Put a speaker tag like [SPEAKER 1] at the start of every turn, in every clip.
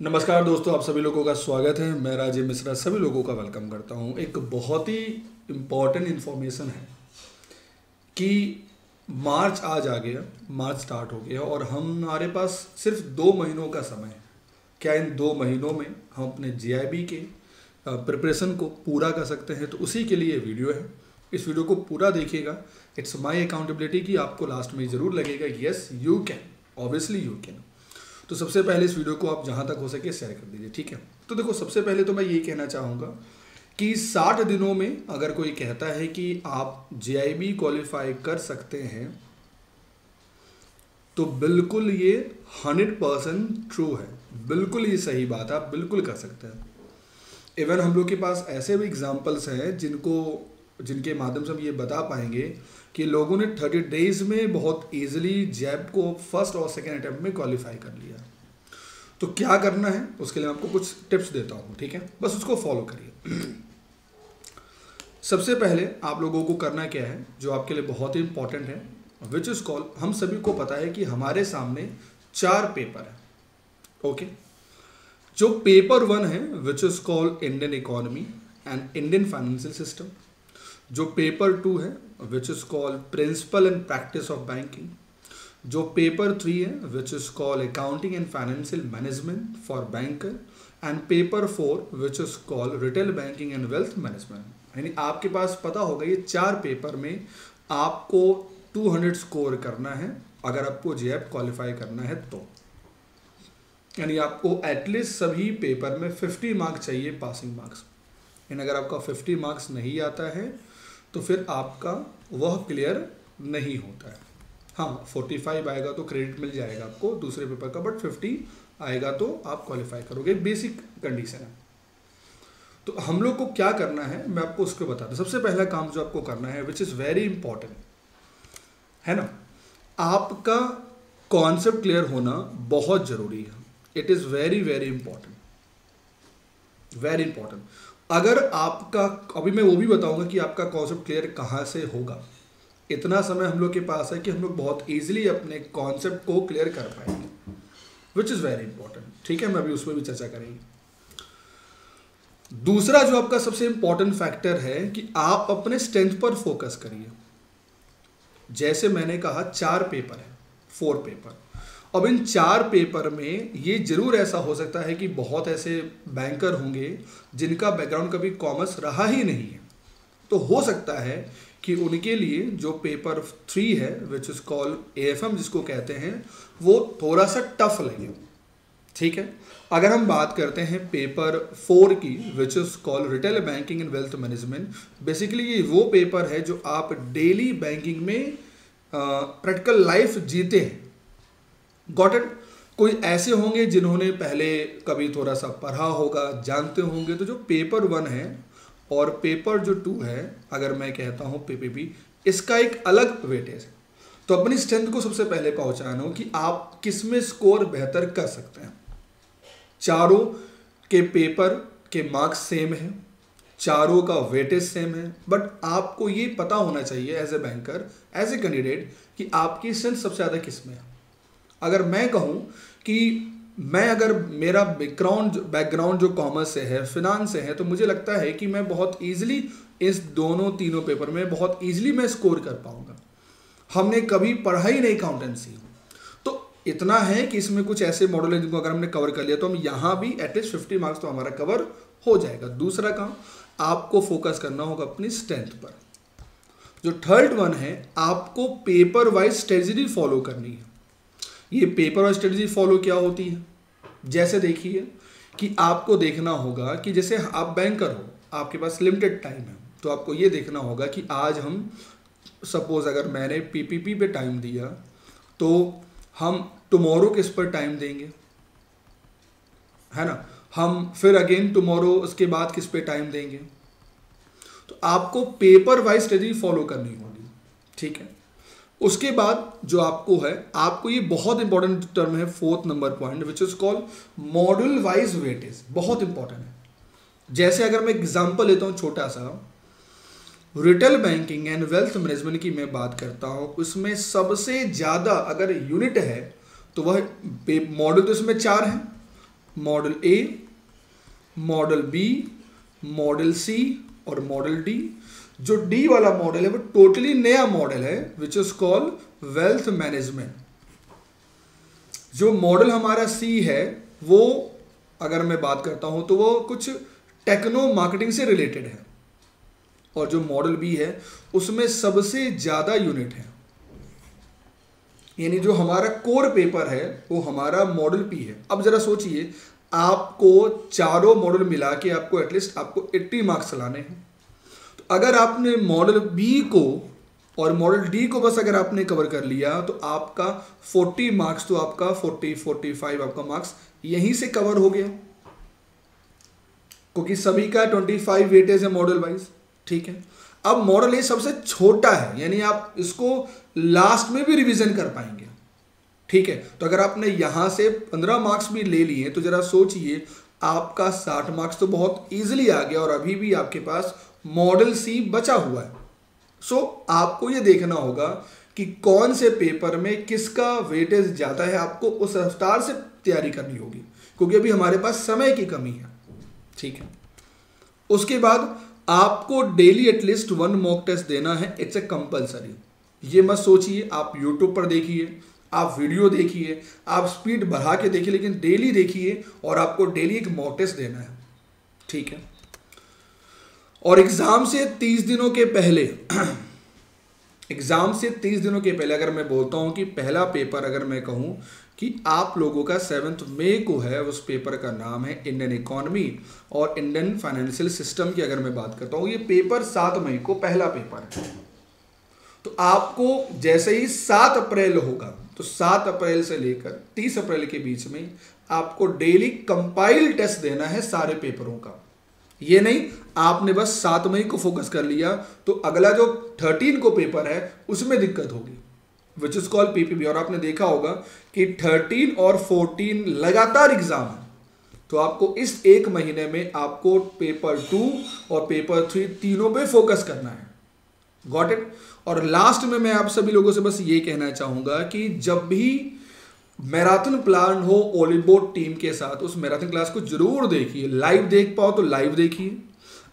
[SPEAKER 1] नमस्कार दोस्तों, आप सभी लोगों का स्वागत है। मैं राजीव मिश्रा सभी लोगों का वेलकम करता हूं। एक बहुत ही इम्पॉर्टेंट इन्फॉर्मेशन है कि मार्च आज आ गया, मार्च स्टार्ट हो गया और हमारे पास सिर्फ 2 महीनों का समय है। क्या इन 2 महीनों में हम अपने जीआईबी के प्रिपरेशन को पूरा कर सकते हैं? तो उसी के लिए वीडियो है। इस वीडियो को पूरा देखिएगा। इट्स माई अकाउंटेबिलिटी कि आपको लास्ट में ज़रूर लगेगा yes you can, obviously you can. तो सबसे पहले इस वीडियो को आप जहाँ तक हो सके शेयर कर दीजिए, ठीक है। तो देखो, सबसे पहले तो मैं ये कहना चाहूँगा कि 60 दिनों में अगर कोई कहता है कि आप जीआईबी क्वालिफाई कर सकते हैं तो बिल्कुल ये 100% ट्रू है। बिल्कुल ये सही बात है, आप बिल्कुल कर सकते हैं। इवन हम लोग के पास ऐसे भी एग्जाम्पल्स हैं जिनके माध्यम से हम ये बता पाएंगे कि लोगों ने 30 डेज में बहुत इजीली जैब को फर्स्ट और सेकेंड अटेम्प्ट में क्वालिफाई कर लिया। तो क्या करना है उसके लिए आपको कुछ टिप्स देता हूँ, ठीक है। बस उसको फॉलो करिए। सबसे पहले आप लोगों को करना क्या है, जो आपके लिए बहुत ही इंपॉर्टेंट है, विच इज कॉल, हम सभी को पता है कि हमारे सामने 4 पेपर है, ओके। जो पेपर 1 है which is called Indian economy and Indian financial system. जो पेपर 2 है which is called principle and practice of banking. जो पेपर 3 है which is called accounting and financial management for banker. And paper 4 which is called retail banking and wealth management. यानी आपके पास पता होगा ये 4 paper में आपको 200 स्कोर करना है अगर आपको जेएब क्वालिफाई करना है तो। यानी आपको एटलीस्ट सभी पेपर में 50 मार्क्स चाहिए, पासिंग मार्क्स। यानी अगर आपका 50 मार्क्स नहीं आता है तो फिर आपका वह क्लियर नहीं होता है। हाँ, 45 आएगा तो क्रेडिट मिल जाएगा आपको दूसरे पेपर का, बट 50 आएगा तो आप क्वालिफाई करोगे, बेसिक कंडीशन है। तो हम लोग को क्या करना है मैं आपको उसको बता दूं। सबसे पहला काम जो आपको करना है विच इज़ वेरी इंपॉर्टेंट है ना, आपका कॉन्सेप्ट क्लियर होना बहुत ज़रूरी है। It is very very important, very important. अगर आपका, अभी मैं वो भी बताऊंगा कि आपका कॉन्सेप्ट क्लियर कहाँ से होगा। इतना समय हम लोग के पास है कि हम लोग बहुत इजीली अपने कॉन्सेप्ट को क्लियर कर पाएंगे, विच इज़ वेरी इंपॉर्टेंट, ठीक है। मैं अभी उसमें भी चर्चा करेंगे। दूसरा जो आपका सबसे इंपॉर्टेंट फैक्टर है कि आप अपने स्ट्रेंथ पर फोकस करिए। जैसे मैंने कहा 4 पेपर है, 4 पेपर। अब इन 4 पेपर में ये जरूर ऐसा हो सकता है कि बहुत ऐसे बैंकर होंगे जिनका बैकग्राउंड कभी कॉमर्स रहा ही नहीं है। तो हो सकता है कि उनके लिए जो पेपर 3 है विच इज कॉल्ड एएफएम जिसको कहते हैं, वो थोड़ा सा टफ लगे, ठीक है। अगर हम बात करते हैं पेपर 4 की विच is called retail banking and wealth management, basically ये वो पेपर है जो आप डेली बैंकिंग में प्रैक्टिकल लाइफ जीते हैं। Got it. कोई ऐसे होंगे जिन्होंने पहले कभी थोड़ा सा पढ़ा होगा, जानते होंगे। तो जो पेपर 1 है और पेपर जो 2 है, अगर मैं कहता हूँ पीपीपी, इसका एक अलग वेटेज है। तो अपनी स्ट्रेंथ को सबसे पहले पहचानो कि आप किस में स्कोर बेहतर कर सकते हैं। चारों के पेपर के मार्क्स सेम है, चारों का वेटेज सेम है, बट आपको ये पता होना चाहिए as a banker, as a candidate, कि आपकी स्ट्रेंथ सबसे ज़्यादा किस में है। अगर मैं कहूँ कि अगर मेरा बैकग्राउंड जो कॉमर्स से है, फिनांस से है, तो मुझे लगता है कि मैं बहुत इजीली इस तीनों पेपर में बहुत इजीली मैं स्कोर कर पाऊंगा। हमने कभी पढ़ा ही नहीं अकाउंटेंसी, तो इतना है कि इसमें कुछ ऐसे मॉडल हैं जिनको अगर हमने कवर कर लिया तो हम यहाँ भी एटलीस्ट 50 मार्क्स तो हमारा कवर हो जाएगा। दूसरा काम, आपको फोकस करना होगा अपनी स्ट्रेंथ पर। जो थर्ड वन है, आपको पेपर वाइज स्ट्रेटजी फॉलो करनी है। ये पेपर और स्ट्रेटजी फॉलो क्या होती है, जैसे देखिए कि आपको देखना होगा कि जैसे आप बैंकर हो, आपके पास लिमिटेड टाइम है, तो आपको ये देखना होगा कि आज हम सपोज अगर मैंने पीपीपी पे टाइम दिया तो हम टुमारो किस पर टाइम देंगे, है ना। हम फिर अगेन टुमारो उसके बाद किस पे टाइम देंगे। तो आपको पेपर वाइज स्ट्रेटजी फॉलो करनी होगी, ठीक है। उसके बाद जो आपको है, आपको ये बहुत इंपॉर्टेंट टर्म है, 4th number point which is called module wise weightage, बहुत इंपॉर्टेंट है। जैसे अगर मैं एग्जांपल लेता हूँ छोटा सा, retail banking and wealth management की मैं बात करता हूँ, उसमें सबसे ज़्यादा अगर यूनिट है तो वह मॉड्यूल तो इसमें 4 हैं, मॉडल ए, मॉडल बी, मॉडल सी और मॉडल डी। जो डी वाला मॉडल है वो टोटली नया मॉडल है which is called wealth management. जो मॉडल हमारा सी है वो अगर मैं बात करता हूं तो वो कुछ टेक्नो मार्केटिंग से रिलेटेड है, और जो मॉडल बी है उसमें सबसे ज्यादा यूनिट है, यानी जो हमारा कोर पेपर है वो हमारा मॉडल पी है। अब जरा सोचिए, आपको चारों मॉडल मिला के आपको एटलीस्ट आपको 80 मार्क्स लाने हैं। तो अगर आपने मॉडल बी को और मॉडल डी को बस अगर आपने कवर कर लिया तो आपका 40 मार्क्स, तो आपका 45 आपका मार्क्स यहीं से कवर हो गया, क्योंकि सभी का 25 वेटेज है मॉडल वाइज। ठीक है, अब मॉडल ए सबसे छोटा है, यानी आप इसको लास्ट में भी रिवीजन कर पाएंगे। ठीक है, तो अगर आपने यहां से 15 मार्क्स भी ले लिए तो जरा सोचिए, आपका 60 मार्क्स तो बहुत इजीली आ गया, और अभी भी आपके पास मॉडल सी बचा हुआ है। सो आपको ये देखना होगा कि कौन से पेपर में किसका वेटेज ज्यादा है, आपको उस रफ्तार से तैयारी करनी होगी, क्योंकि अभी हमारे पास समय की कमी है। ठीक है, उसके बाद आपको डेली एटलीस्ट 1 मॉक टेस्ट देना है, इट्स ए कंपलसरी। ये मत सोचिए आप यूट्यूब पर देखिए, आप वीडियो देखिए, आप स्पीड बढ़ा के देखिए, लेकिन डेली देखिए और आपको डेली एक मॉक टेस्ट देना है। ठीक है, और एग्जाम से 30 दिनों के पहले एग्जाम से 30 दिनों के पहले अगर मैं बोलता हूं कि पहला पेपर अगर मैं कहूं कि आप लोगों का 7 मई को है, उस पेपर का नाम है इंडियन इकोनॉमी और इंडियन फाइनेंशियल सिस्टम की अगर मैं बात करता हूं, ये पेपर 7 मई को पहला पेपर है। तो आपको जैसे ही 7 अप्रैल होगा, तो 7 अप्रैल से लेकर 30 अप्रैल के बीच में आपको डेली कंपाइल टेस्ट देना है सारे पेपरों का। ये नहीं आपने बस 7 मई को फोकस कर लिया तो अगला जो 13 को पेपर है उसमें दिक्कत होगी, विच इज कॉल्ड पीपीबी। और आपने देखा होगा कि 13 और 14 लगातार एग्जाम है, तो आपको इस एक महीने में आपको पेपर 2 और पेपर 3 तीनों पे फोकस करना है। Got it. और लास्ट में मैं आप सभी लोगों से बस ये कहना चाहूंगा कि जब भी मैराथन प्लान हो ओलिबोर्ड टीम के साथ, उस मैराथन क्लास को जरूर देखिए। लाइव देख पाओ तो लाइव देखिए,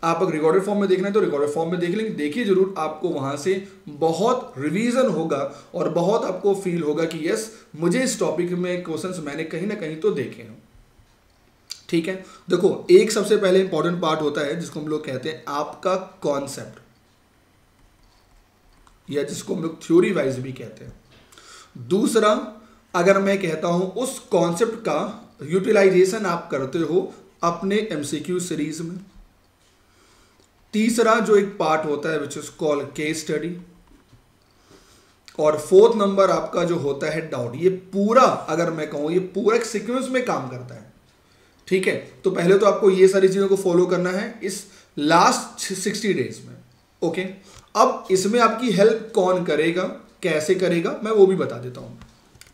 [SPEAKER 1] आप अगर रिकॉर्डेड फॉर्म में देखना है तो रिकॉर्डेड फॉर्म में देख लेंगे, देखिए जरूर। आपको वहां से बहुत रिवीजन होगा और बहुत आपको फील होगा कि यस, मुझे इस टॉपिक में क्वेश्चंस मैंने कहीं ना कहीं तो देखे हैं। ठीक है, देखो एक सबसे पहले इंपॉर्टेंट पार्ट होता है जिसको हम लोग कहते हैं आपका कॉन्सेप्ट, या जिसको हम लोग थ्योरी वाइज भी कहते हैं। दूसरा, अगर मैं कहता हूं उस कॉन्सेप्ट का यूटिलाइजेशन आप करते हो अपने एमसीक्यू सीरीज में। तीसरा जो एक पार्ट होता है which is called case study, और 4th नंबर आपका जो होता है डाउट। ये पूरा अगर मैं कहूं ये पूरा एक सीक्वेंस में काम करता है। ठीक है, तो पहले तो आपको ये सारी चीजों को फॉलो करना है इस लास्ट 60 डेज में। ओके, अब इसमें आपकी हेल्प कौन करेगा, कैसे करेगा, मैं वो भी बता देता हूं।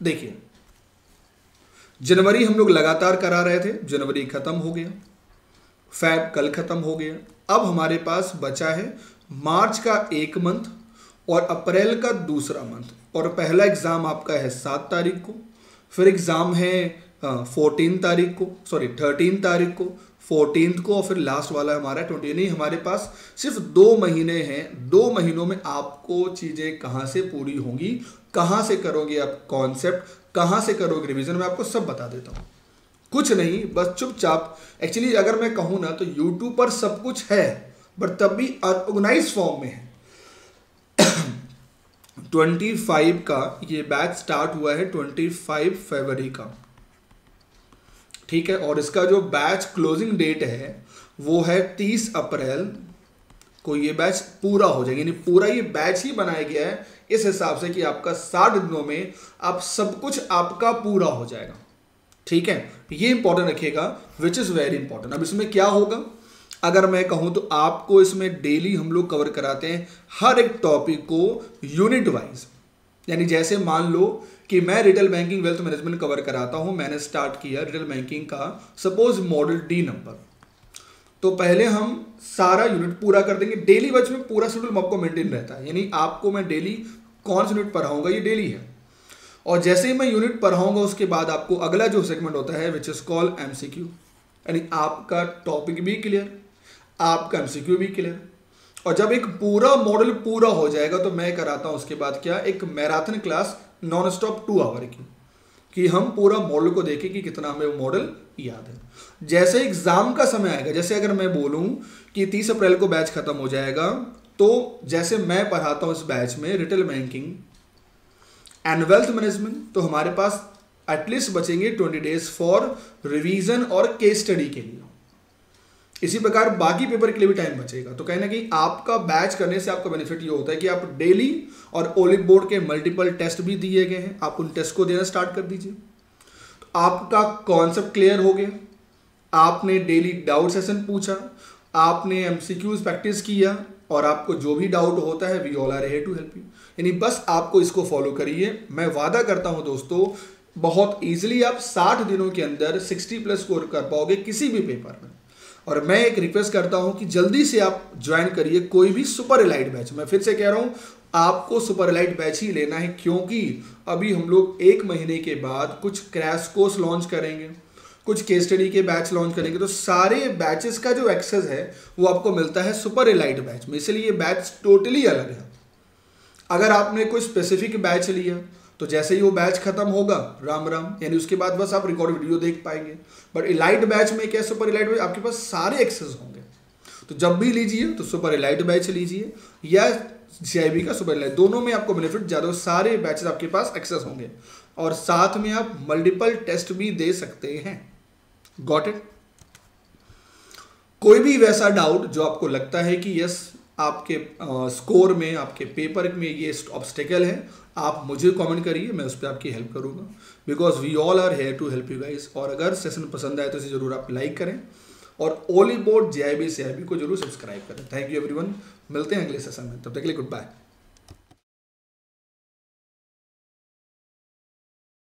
[SPEAKER 1] देखिए, जनवरी हम लोग लगातार करा रहे थे, जनवरी खत्म हो गया, फैब कल खत्म हो गया। अब हमारे पास बचा है मार्च का 1 मंथ और अप्रैल का दूसरा मंथ। और पहला एग्जाम आपका है 7 तारीख को, फिर एग्जाम है 13 तारीख को, 14th को, और फिर लास्ट वाला हमारा 20। यानी हमारे पास सिर्फ 2 महीने हैं। 2 महीनों में आपको चीजें कहां से पूरी होंगी, कहां से करोगे आप कॉन्सेप्ट, कहां से करोगे रिवीजन, मैं आपको सब बता देता हूं। कुछ नहीं, बस चुपचाप। एक्चुअली अगर मैं कहूं ना तो यूट्यूब पर सब कुछ है, बट तब भी ऑर्गेनाइज फॉर्म में है। 25 का ये बैच स्टार्ट हुआ है 25 फरवरी का। ठीक है, और इसका जो बैच क्लोजिंग डेट है वो है 30 अप्रैल को ये बैच पूरा हो जाएगा। यानी पूरा ये बैच ही बनाया गया है इस हिसाब से कि आपका 60 दिनों में आप सब कुछ आपका पूरा हो जाएगा। ठीक है, ये इंपॉर्टेंट रखिएगा, विच इज वेरी इंपॉर्टेंट। अब इसमें क्या होगा, अगर मैं कहूं तो आपको इसमें डेली हम लोग कवर कराते हैं हर एक टॉपिक को यूनिट वाइज। यानी जैसे मान लो कि मैं retail banking wealth management cover कराता हूं, मैंने स्टार्ट किया रिटेल बैंकिंग का सपोज मॉडल डी नंबर, तो पहले हम सारा यूनिट पूरा कर देंगे। डेली बैच में पूरा शेड्यूल आपको मेंटेन रहता है, यानी आपको मैं डेली कौन सा यूनिट पढ़ाऊंगा ये डेली है। और जैसे ही मैं यूनिट पढ़ाऊंगा उसके बाद आपको अगला जो सेगमेंट होता है विच इज कॉल्ड एमसीक्यू, यानी आपका टॉपिक भी क्लियर, आपका एमसीक्यू भी क्लियर। और जब एक पूरा मॉडल पूरा हो जाएगा तो मैं कराता हूं उसके बाद क्या, एक marathon class non stop 2 hour की, कि हम पूरा मॉडल को देखें कि कितना हमें वो मॉडल याद है। जैसे एग्जाम का समय आएगा, जैसे अगर मैं बोलूं कि 30 अप्रैल को बैच खत्म हो जाएगा, तो जैसे मैं पढ़ाता हूं इस बैच में retail banking and wealth management, तो हमारे पास एटलीस्ट बचेंगे 20 डेज फॉर रिवीजन और केस स्टडी के लिए। इसी प्रकार बाकी पेपर के लिए भी टाइम बचेगा। तो कहीं ना कहीं आपका बैच करने से आपका बेनिफिट ये होता है कि आप डेली, और ओलिव बोर्ड के मल्टीपल टेस्ट भी दिए गए हैं, आप उन टेस्ट को देना स्टार्ट कर दीजिए। तो आपका कॉन्सेप्ट क्लियर हो गया, आपने डेली डाउट सेशन पूछा, आपने एमसीक्यूज प्रैक्टिस किया, और आपको जो भी डाउट होता है we all are here to help you. यानी बस आपको इसको फॉलो करिए। मैं वादा करता हूं दोस्तों, बहुत इजीली आप 60 दिनों के अंदर 60+ स्कोर कर पाओगे किसी भी पेपर में। और मैं एक रिक्वेस्ट करता हूं कि जल्दी से आप ज्वाइन करिए कोई भी सुपर एलाइट बैच। मैं फिर से कह रहा हूं, आपको सुपर एलाइट बैच ही लेना है, क्योंकि अभी हम लोग 1 महीने के बाद कुछ क्रैश कोर्स लॉन्च करेंगे, कुछ केस स्टडी के बैच लॉन्च करेंगे। तो सारे बैचेस का जो एक्सेस है वो आपको मिलता है सुपर एलाइट बैच में, इसलिए ये बैच टोटली अलग है। अगर आपने कोई स्पेसिफिक बैच लिया तो जैसे ही वो बैच खत्म होगा, राम राम, यानी उसके बाद बस आप रिकॉर्ड वीडियो देख पाएंगे। बट एलाइट बैच में क्या, सुपर एलाइट बैच आपके पास सारे एक्सेस होंगे। तो जब भी लीजिए तो सुपर एलाइट बैच लीजिए या सीआईबी का सुपर एलाइट, दोनों में आपको बेनिफिट ज़्यादा, सारे बैचेस आपके पास एक्सेस होंगे, और साथ में आप मल्टीपल टेस्ट भी दे सकते हैं। Got it? कोई भी वैसा डाउट जो आपको लगता है कि यस आपके स्कोर में, आपके पेपर में ये ऑब्स्टेकल है, आप मुझे कमेंट करिए, मैं उस पर आपकी हेल्प करूंगा, because we all are here to help you guys. और अगर सेशन पसंद आए तो इसे जरूर आप लाइक करें, और ओलिव बोर्ड JIB CIB को जरूर सब्सक्राइब करें। थैंक यू एवरीवन, मिलते हैं अगले सेशन में, तब तक के लिए गुड बाय।